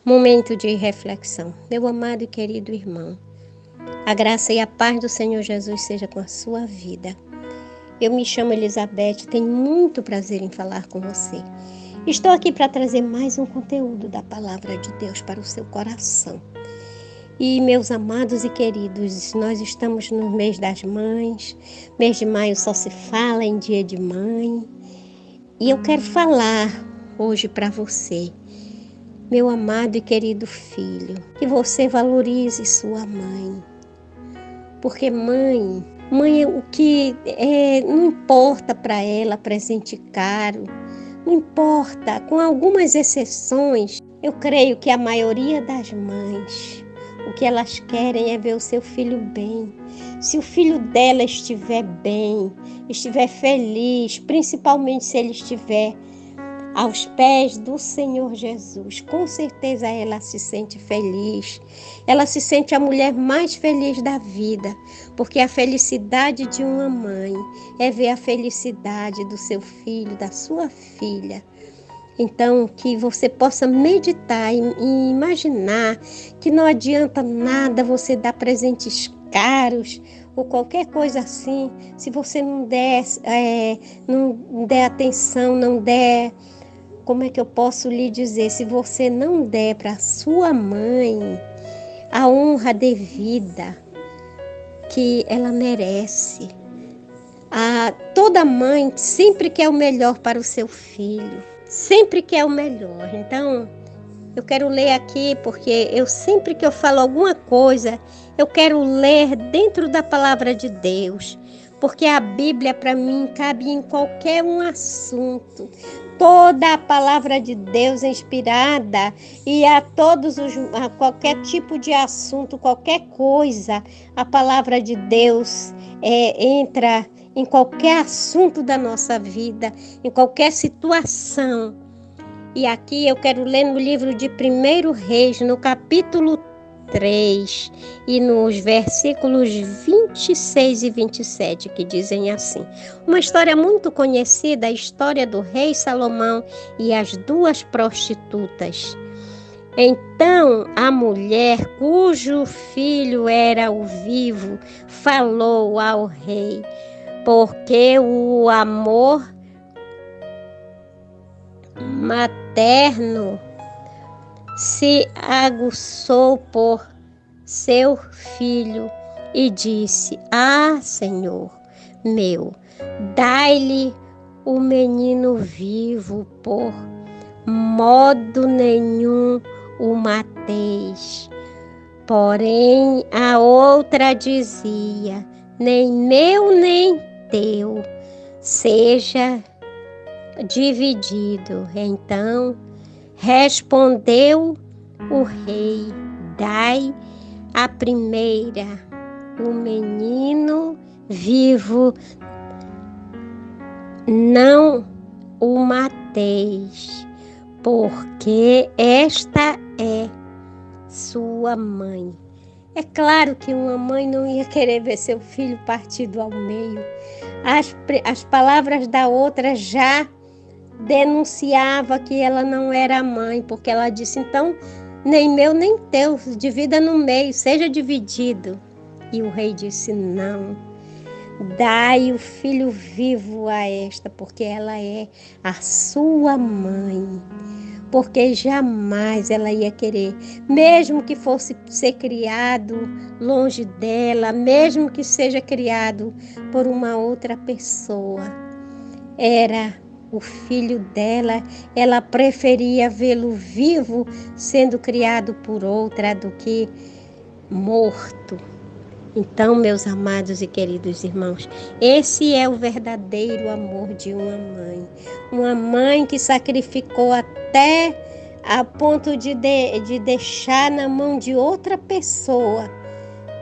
Momento de reflexão. Meu amado e querido irmão, a graça e a paz do Senhor Jesus seja com a sua vida. Eu me chamo Elizabeth, tenho muito prazer em falar com você. Estou aqui para trazer mais um conteúdo da palavra de Deus para o seu coração. E meus amados e queridos, nós estamos no mês das mães. Mês de maio só se fala em dia de mãe. E eu quero falar hoje para você, meu amado e querido filho, que você valorize sua mãe. Porque mãe o que não importa para ela presente caro, não importa, com algumas exceções, eu creio que a maioria das mães, o que elas querem é ver o seu filho bem. Se o filho dela estiver bem, estiver feliz, principalmente se ele estiver aos pés do Senhor Jesus, com certeza ela se sente feliz. Ela se sente a mulher mais feliz da vida, porque a felicidade de uma mãe é ver a felicidade do seu filho, da sua filha. Então, que você possa meditar e imaginar que não adianta nada você dar presentes caros ou qualquer coisa assim, se você não der atenção, não der, como é que eu posso lhe dizer, se você não der para sua mãe a honra devida que ela merece. Toda mãe sempre quer o melhor para o seu filho, sempre quer o melhor. Então, eu quero ler aqui, porque sempre que eu falo alguma coisa, eu quero ler dentro da palavra de Deus, porque a Bíblia para mim cabe em qualquer um assunto. Toda a palavra de Deus é inspirada e a qualquer tipo de assunto, qualquer coisa, a palavra de Deus entra em qualquer assunto da nossa vida, em qualquer situação. E aqui eu quero ler no livro de 1 Reis, no capítulo 3, e nos versículos 26 e 27, que dizem assim: uma história muito conhecida, a história do rei Salomão e as duas prostitutas. Então a mulher, cujo filho era o vivo, falou ao rei, porque o amor materno se aguçou por seu filho e disse: Senhor meu, dai-lhe o menino vivo, por modo nenhum o mateis. Porém a outra dizia: nem meu nem teu seja dividido. Então respondeu o rei: dai a primeira o menino vivo, não o mateis, porque esta é sua mãe. É claro que uma mãe não ia querer ver seu filho partido ao meio. As palavras da outra já denunciava que ela não era a mãe, porque ela disse: então, nem meu nem teu, divida no meio, seja dividido. E o rei disse: não, dai o filho vivo a esta, porque ela é a sua mãe. Porque jamais ela ia querer, mesmo que fosse ser criado longe dela, mesmo que seja criado por uma outra pessoa, era o filho dela, ela preferia vê-lo vivo sendo criado por outra do que morto. Então, meus amados e queridos irmãos, esse é o verdadeiro amor de uma mãe que sacrificou até a ponto de deixar na mão de outra pessoa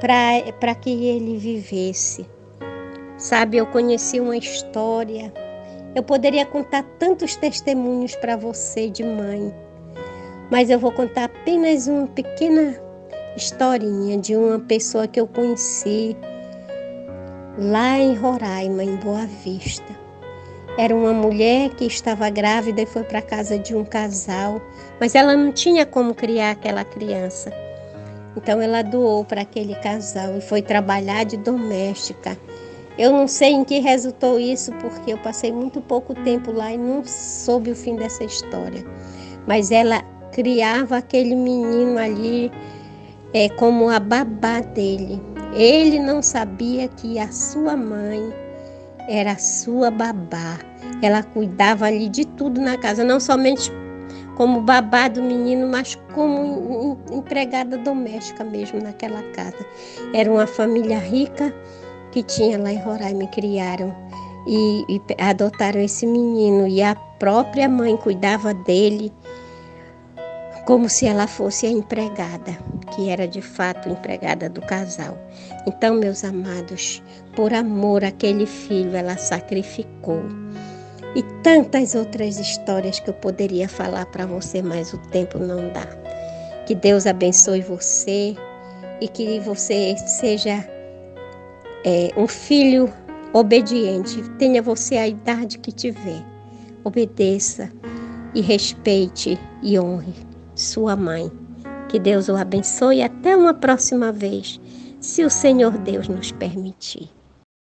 para que ele vivesse. Sabe, eu conheci uma história, eu poderia contar tantos testemunhos para você de mãe, mas eu vou contar apenas uma pequena historinha de uma pessoa que eu conheci lá em Roraima, em Boa Vista. Era uma mulher que estava grávida e foi para a casa de um casal, mas ela não tinha como criar aquela criança. Então ela doou para aquele casal e foi trabalhar de doméstica. Eu não sei em que resultou isso, porque eu passei muito pouco tempo lá e não soube o fim dessa história. Mas ela criava aquele menino ali como a babá dele. Ele não sabia que a sua mãe era a sua babá. Ela cuidava ali de tudo na casa, não somente como babá do menino, mas como empregada doméstica mesmo naquela casa. Era uma família rica que tinha lá em Roraima, criaram e adotaram esse menino, e a própria mãe cuidava dele como se ela fosse a empregada, que era de fato empregada do casal. Então, meus amados, por amor àquele filho, ela sacrificou. E tantas outras histórias que eu poderia falar para você, mas o tempo não dá. Que Deus abençoe você e que você seja um filho obediente. Tenha você a idade que tiver. Obedeça e respeite e honre sua mãe. Que Deus o abençoe e até uma próxima vez, se o Senhor Deus nos permitir.